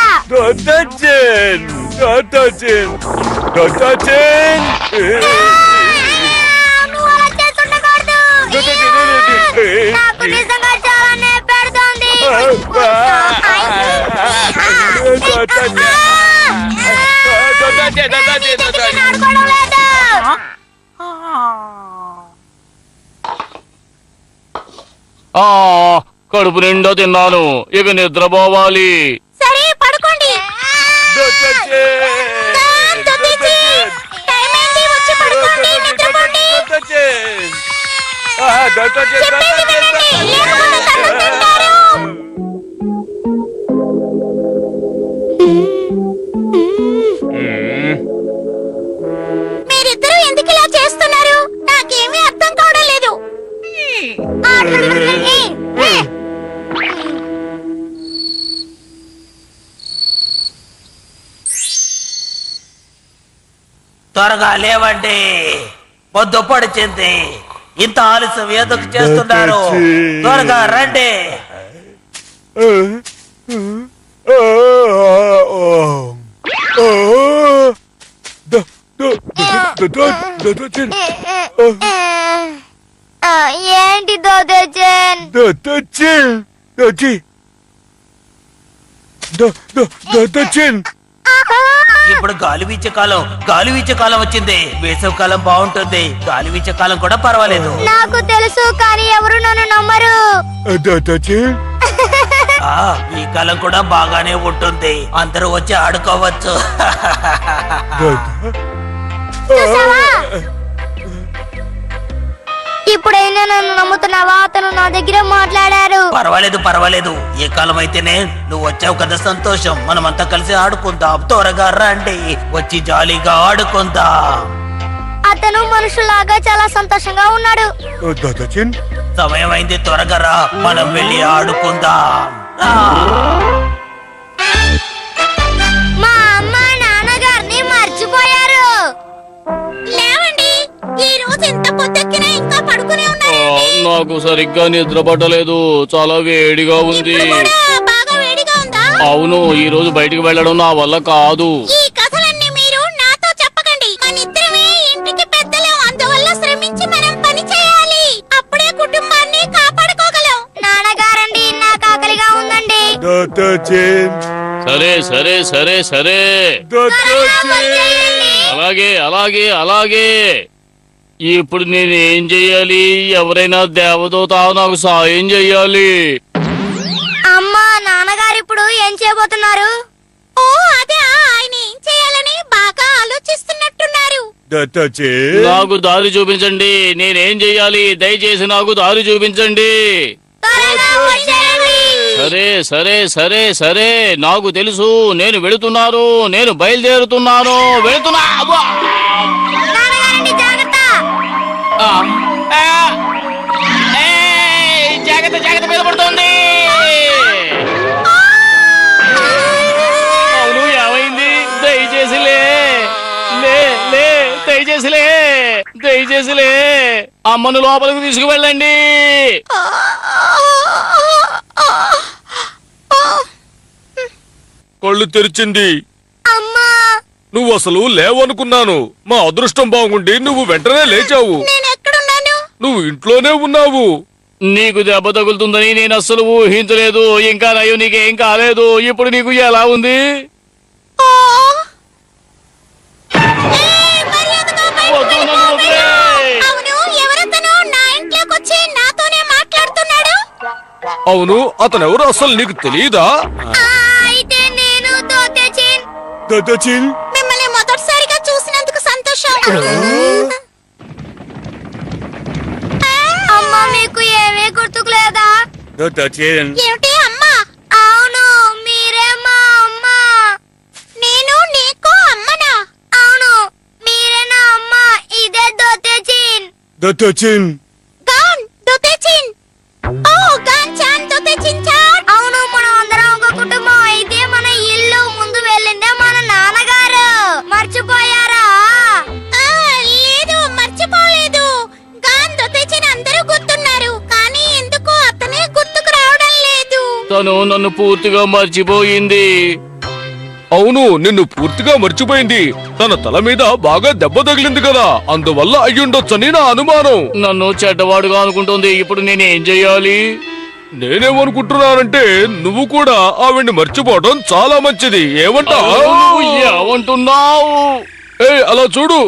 నువ్వు అలా చేస్తుండకూడదు. నాకు నిజంగా చాలా నేర్పెడుతోంది. ఆడుకోవడం లేదు. కడుపు నిండా తిన్నాను, ఇక నిద్రపోవాలి. సరే, పడుకోండి. గాన్, దొత్తెచిన్, టైం అయింది, వచ్చి పడుకోండి, నిద్రపోండి. చెప్పేది వినండి, లేకపోతే తన్ను తింటారు. మీరిద్దరూ ఎందుకు ఇలా చేస్తున్నారు? నాకేమీ అర్థం కావడం లేదు. త్వరగా లేవండి, పొద్దు పడిచింది. ఇంత ఆలస్యం ఎందుకు చేస్తున్నారు? త్వరగా రండి. ఏంటి దొత్తెచిన్? ఇప్పుడు గాలి వీచే కాలం వచ్చింది. వేసవి కాలం బాగుంటుంది, గాలి వీచే కాలం కూడా పర్వాలేదు. నాకు తెలుసు, కానీ ఎవరు నన్ను నమ్మరు. ఈ కాలం కూడా బాగానే ఉంటుంది. అందరూ వచ్చి ఆడుకోవచ్చు. చూసావా? ఇప్పుడైనా నన్ను నమ్ముతున్నావా? అతను నా దగ్గర మాట్లాడారు. పర్వాలేదు పర్వాలేదు, ఏ కాలం అయితేనే నువ్వు వచ్చావు కదా, సంతోషం. మనమంతా కలిసి ఆడుకుందాం. త్వరగా రండి, వచ్చి జాలీగా ఆడుకుందాం. అతను మనుషులాగా చాలా సంతోషంగా ఉన్నాడు. దాదాచిన్ సమయం అయింది, త్వరగా రా, మనం వెళ్ళి ఆడుకుందాం. రా. మా అమ్మ నాన్నగారిని మర్చిపోయారు. లేవండి, ఈ రోజు ఎంత పొద్దెక్కినా ఇంకా పడుకునే ఉన్నారు. నాకు సరిగ్గా నిద్ర పట్టలేదు, చాలా వేడిగా ఉంది. ఇప్పుడు కూడా బాగా వేడిగా ఉందా? అవును, ఈ రోజు బయటికి వెళ్ళడం నా వల్ల కాదు. ఈ కథలన్నీ మీరు నాతో చెప్పకండి. మనిద్దరమే ఇంటికి పెద్దలం, అందువల్ల శ్రమించి మనం పని చేయాలి. అప్పుడే కుటుంబాన్ని కాపాడుకోగలం. నాన్నగారండి, నాకు ఆకలిగా ఉందండి. దాదాచిన్ సరే సరే సరే సరే, అలాగే అలాగే అలాగే. ఇప్పుడు నేను ఏం చెయ్యాలి? ఎవరైనా దేవదూత నాకు సాయం చెయ్యాలి. అమ్మా, నాన్నగారు ఇప్పుడు ఏం చేయబోతున్నారు? ఓ అదే, ఆయన ఏం చేయాలని బాగా ఆలోచిస్తున్నట్టున్నారు. దాదాచిన్ నాకు దారి చూపించండి. నేనేం చెయ్యాలి? దయచేసి నాకు దారి చూపించండి. త్వరగా వచ్చేయండి. సరే సరే సరే సరే, నాకు తెలుసు. నేను వెళుతున్నాను, నేను బయలుదేరుతున్నాను, వెళుతున్నా. అబ్బా! నాన్నగారండి, జాగ్రత్త. ఆ! ఆ! ఏయ్! జాగ్రత్త జాగ్రత్త, మీద పడుతోంది. అవును, ఏమైంది? దయచేసి లే లే లే, దయచేసి లే, దయచేసి లే. అమ్మను లోపలికి తీసుకువెళ్ళండి. కళ్ళు తెరిచింది. అమ్మా, నువ్వు అసలు లేవనుకున్నాను. మా అదృష్టం బాగుండి నువ్వు వెంటనే లేచావు. నేను ఎక్కడున్నాను? నువ్వు ఇంట్లోనే ఉన్నావు. నీకు దెబ్బ తగులుతుందని నేను అస్సలు ఊహించలేదు. ఇంకా నయ్యో, నీకేం కాలేదు. ఇప్పుడు నీకు ఎలా ఉంది? ఓ! ఏయ్, మర్యాదగా బయటకు వద్దు, నన్ను వెళ్ళిపో. వదిలేయ్. అవును, ఎవరతను నా ఇంట్లోకి వచ్చి నాతోనే మాట్లాడుతున్నాడు? అవును, అతనెవరు అసలు నీకు తెలియదా? అయితే నేను దోతేచిన్. దాదాచిన్ మిమ్మల్ని మొదటిసారిగా చూసినందుకు సంతోషం. అమ్మా, మీకు ఏమీ గుర్తుకు లేదా? దాదాచిన్ ఏమిటి అమ్మా? అవును, మీరే మా అమ్మ. నేను నీకు అమ్మనా? అవును, మీరే నా అమ్మ. ఇదే దోతేచిన్. దాదాచిన్ గాన్ దొతేచిన్. ఓ గాన్ చాన్ దొతేచిన్ చాన్. అవును, మనం అందరం ఒక కుటుంబం. అయితే మన ఇల్లు ముందు వెళ్ళిందే మన నాన్నగారు. మర్చిపోయారా? ఆ, లేదు, మర్చిపోలేదు. గాన్ దొతేచిన్ అందరూ గుర్తున్నారు, కానీ ఎందుకో అతనే గుర్తుకు రావడం లేదు. తను నన్ను పూర్తిగా మర్చిపోయింది. అవును, నిన్ను పూర్తిగా మర్చిపోయింది. తన తల మీద బాగా దెబ్బ తగిలింది కదా, అందువల్ల అయ్యుండొచ్చని నా అనుమానం. నన్ను చెడ్డవాడుగా అనుకుంటుంది. ఇప్పుడు నేనేం చెయ్యాలి? నేనేమనుకుంటున్నానంటే నువ్వు కూడా ఆవిడ్ని మర్చిపోవడం చాలా మంచిది. ఏమంటావు? నువ్వు ఏమంటున్నావు? అలా చూడు,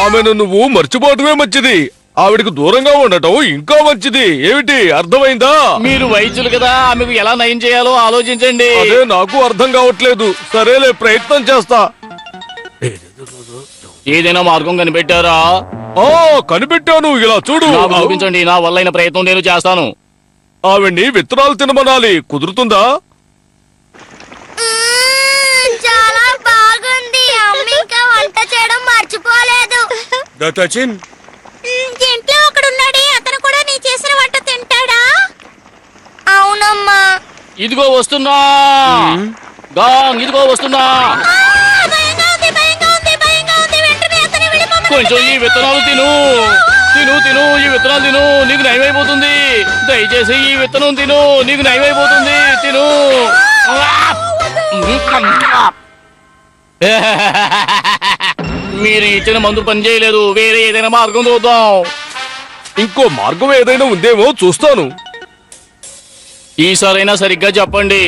ఆమెను నువ్వు మర్చిపోవటమే మంచిది. ఆవిడకి దూరంగా ఉండటం ఇంకా మంచిది. ఏమిటి, అర్థమైందా? మీరు వైద్యులు కదా, ఆమెకు ఎలా నయం చేయాలో ఆలోచించండి. అదే నాకు అర్థం కావట్లేదు. సరేలే, ప్రయత్నం చేస్తా. ఏదైనా మార్గం కనిపెట్టారా? ఆ కనిపెట్టాను. ఇలా చూడు, నాకు చూపించండి. నా వల్లైన ప్రయత్నం నేను చేస్తాను. ఆవిడ్ని విత్తనాలు తినమనాలి. కుదురుతుందా? చాలా బాగుంది. అమ్మ ఇంకా వంట చేయడం మర్చిపోలేదు. దాదాచిన్ ఇంట్లో ఒకడున్నాడే, అతను కూడా నీ చేసిన వంట తింటాడా? అవునమ్మా. ఇదిగో వస్తున్నా. గాంగ్, ఇదిగో వస్తున్నా. భయంగా ఉంది, భయంగా ఉంది, భయంగా ఉంది. వెంటనే అతన్ని వెళ్ళిపోమని కొంచెం ఈ విత్తనాలు తిను. తిను తిను, ఈ విత్తనాలు తిను, నీకు నయమైపోతుంది. దయచేసి ఈ విత్తనం తిను, నీకు నయమైపోతుంది. తిను. మీరు ఇచ్చిన మందు పని చేయలేదు. వేరే ఏదైనా మార్గం చూద్దాం. ఇంకో మార్గం ఏదైనా ఉందేమో చూస్తాను. ఈసారైనా సరిగ్గా చెప్పండి.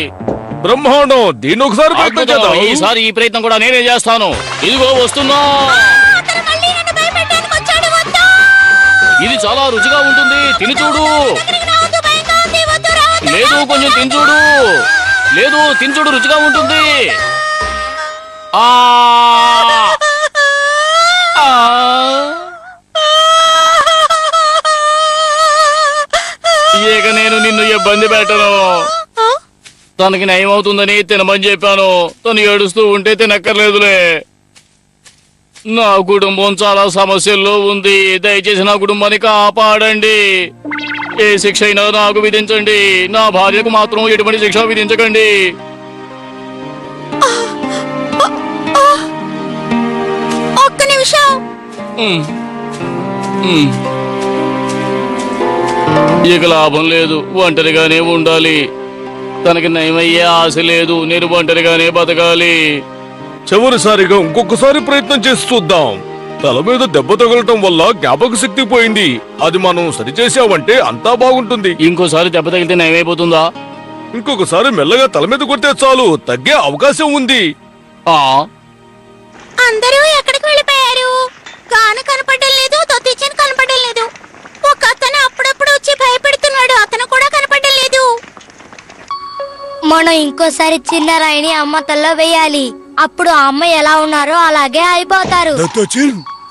బ్రహ్మాండం, దీన్ని ఒకసారి ప్రయత్నం అద్భుతం. చేద్దాం. ఈసారి ఈ ప్రయత్నం కూడా నేనే చేస్తాను. ఇదిగో వస్తున్నా. అతను మళ్ళీ నన్ను భయపెట్టడానికి వచ్చాడు. వద్దు, ఇది చాలా రుచిగా ఉంటుంది. తిని చూడు. ఇక్కడికి రావద్దు, భయంగా ఉంది. వద్దు, రావద్దు. లేదు, కొంచెం తిని చూడు. లేదు, తిని చూడు, రుచిగా ఉంటుంది. ఆ ఆ ఇక నేను నిన్ను ఇబ్బంది పెట్టను. తనకి నయం అవుతుందని తినమని చెప్పాను. తను ఏడుస్తూ ఉంటే తినక్కర్లేదులే. నా కుటుంబం చాలా సమస్యల్లో ఉంది. దయచేసి నా కుటుంబాన్ని కాపాడండి. ఏ శిక్ష అయినా నాకు విధించండి. నా భార్యకు మాత్రం ఎటువంటి శిక్ష విధించకండి. ఒక్క నిమిషం. ఉమ్. ఉమ్. ఇక లాభం లేదు. ఒంటరిగానే ఉండాలి. తనకి నయమయ్యే ఆశ లేదు. నేను ఒంటరిగానే బతకాలి. చివరిసారిగా ఇంకొకసారి ప్రయత్నం చేసి చూద్దాం. తల మీద దెబ్బ తగలటం వల్ల జ్ఞాపక శక్తి పోయింది. అది మనం సరిచేసావంటే అంతా బాగుంటుంది. ఇంకోసారి దెబ్బ తగిలితే నయమైపోతుందా? ఇంకొకసారి మెల్లగా తల మీద కొడితే చాలు, తగ్గే అవకాశం ఉంది. ఆ అందరూ ఎక్కడికి వెళ్ళిపోయారు? గాను కనపడడం లేదు, తొత్తిచ్చని కనపడడం లేదు. ఒక అతను అప్పుడప్పుడు వచ్చి భయపెడుతున్నాడు, అతను కూడా కనపడడం లేదు. మనం ఇంకోసారి చిన్న రాయిని అమ్మ తల్లో వేయాలి. అప్పుడు ఆ అమ్మ ఎలా ఉన్నారో అలాగే అయిపోతారు.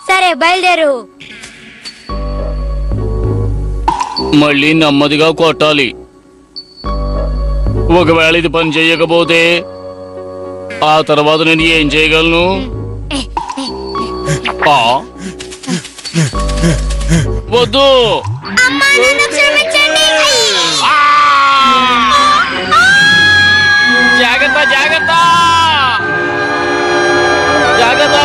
సరే బయలుదేరు. మళ్ళీ నెమ్మదిగా కొట్టాలి. ఒకవేళ ఇది పని చేయకపోతే ఆ తర్వాత నేను ఏం చేయగలను? ఆ వద్దు. అమ్మా, నన్ను క్షమించండి. ఆ! జాగ్రత్త జాగ్రత్త జాగ్రత్త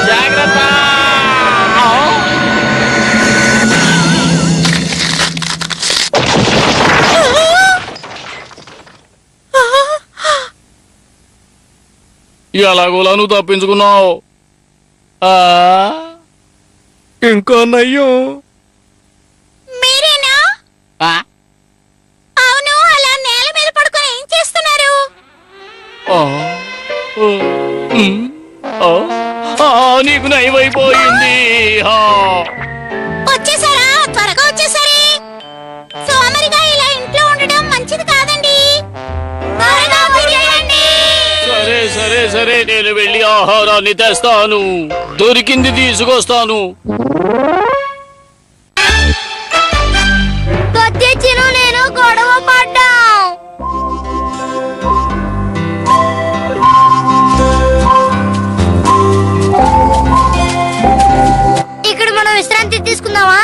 జాగ్రత్త. ఆ! ఎలాగోలా నువ్వు తప్పించుకున్నావు. ఇంకా నయ్యం. మీరేనా? ఆ? అవును, అలా నేల మీద పడుకొని ఏం చేస్తున్నారు? ఆ, ఆ, ఉమ్, ఆ, ఆ, నీకు నయమైపోయింది. ఆ. వచ్చేసారా? త్వరగా వచ్చేసారే. సోమరిగా ఇలా ఇంట్లో ఉండడం మంచిది కాదండి. త్వరగా వచ్చేయండి. సరే సరే సరే, నేను వెళ్ళి ఆహారాన్ని తెస్తాను. దొరికింది తీసుకొస్తాను. తొత్తిచ్చిను నేను గొడవ పడ్డాం. ఇక్కడ మనం విశ్రాంతి తీసుకుందామా?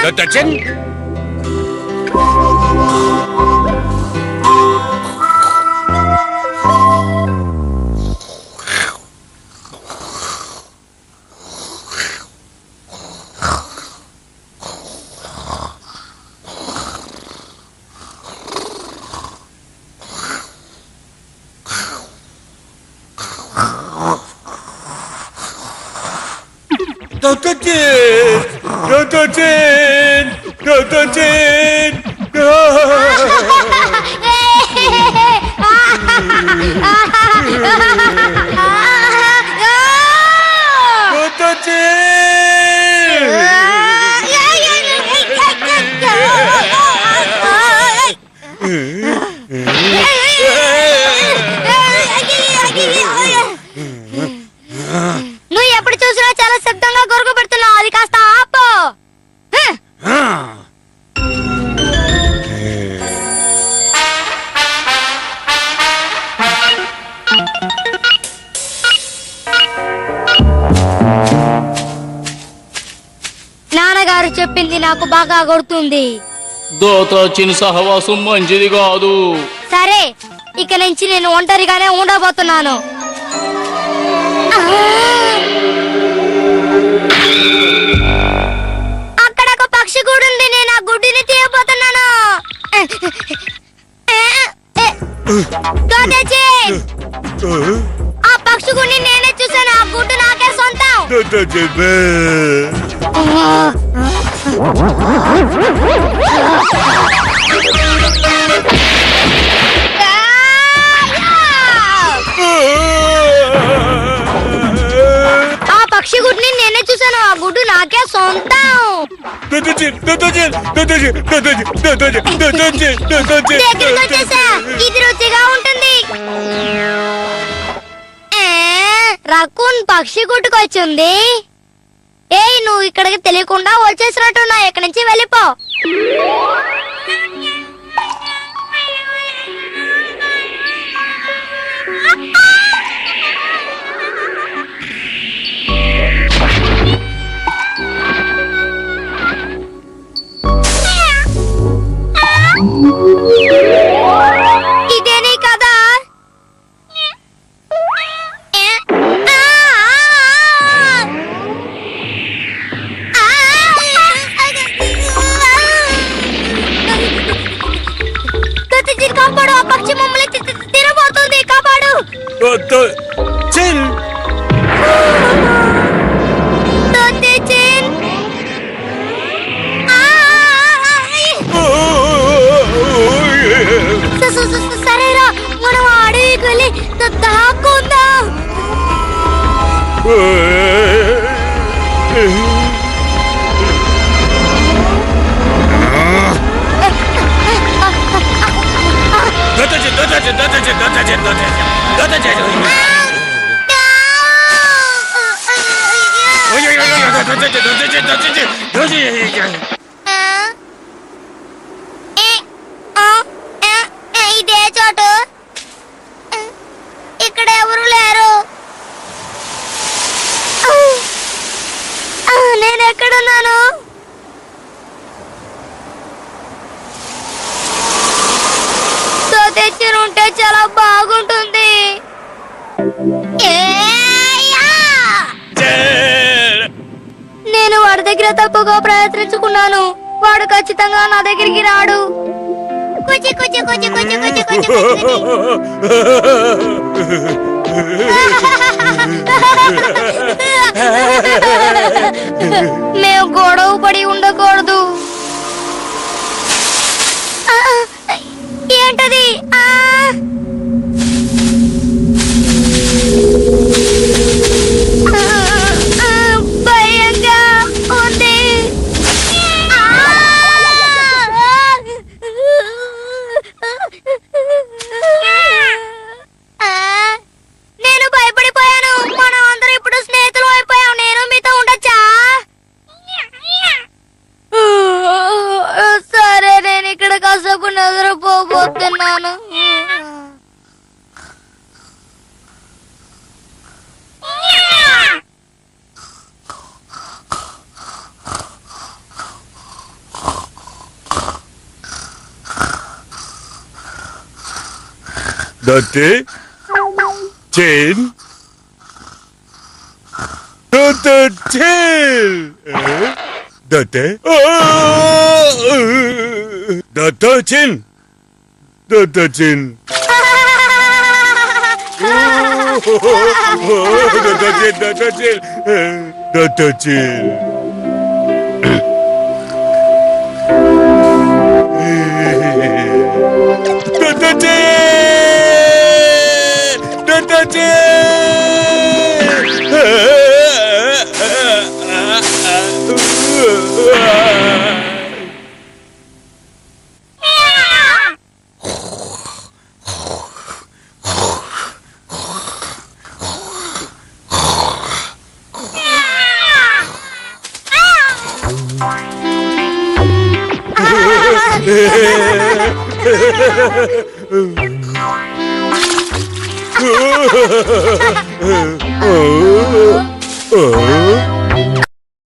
నువ్వు ఎప్పుడు చూసినా చాలా శబ్దంగా గొరుగు పెడుతున్నావు. అది కాస్త ఆపు. నాన్నగారు చెప్పింది నాకు బాగా గుర్తుంది. దోతచ్చిని సహవాసం మంచిది కాదు. సరే, ఇక నుంచి నేను ఒంటరిగానే ఉండబోతున్నాను. అక్కడ ఒక పక్షి గూడు ఉంది. నేను ఆ గుడ్డిని తీయబోతున్నాను. తోతచ్చి, ఆ పక్షి గుడిని నేనే చూసాను. ఆ గుడ్డు నాకే సొంతం. ఆ పక్షి గుడ్ని నేనే చూసాను. ఆ గుడ్డు నాకే సొంతం. దగ్గరికి వచ్చేసా. ఇది రుచిగా ఉంటుంది. రకూన్ పక్షి గుట్టుకొచ్చింది. ఏయ్, నువ్వు ఇక్కడికి తెలియకుండా వచ్చేసినట్టున్నా. ఇక్కడి నుంచి వెళ్ళిపో. చిన్ దొత్తిచిన్. సరేరా మనం అడవికి వెళ్ళి దాక్కుందాం. ఇదే చోటు. ఇక్కడ ఎవరు లేరు. నేను ఎక్కడున్నాను? తెచ్చిన ఉంటే చాలా బాగుంటుంది. నేను వాడి దగ్గర తప్పుగా ప్రయత్నించుకున్నాను. వాడు ఖచ్చితంగా నా దగ్గరికి రాడు. కుచి కుచి కుచి కుచి కుచి కుచి మేము గొడవ పడి ఉండకూడదు. ఏంటది? భయంగా ఉంది. నేను భయపడిపోయాను. మనం అందరం ఇప్పుడు స్నేహితులు అయిపోయాం. నేను మీతో ఉండొచ్చా? సరే, నేను ఇక్కడ కాసేపు నిద్రపోబోతున్నాను. దొత్తి చిన్ చిన్ చిన్ Oh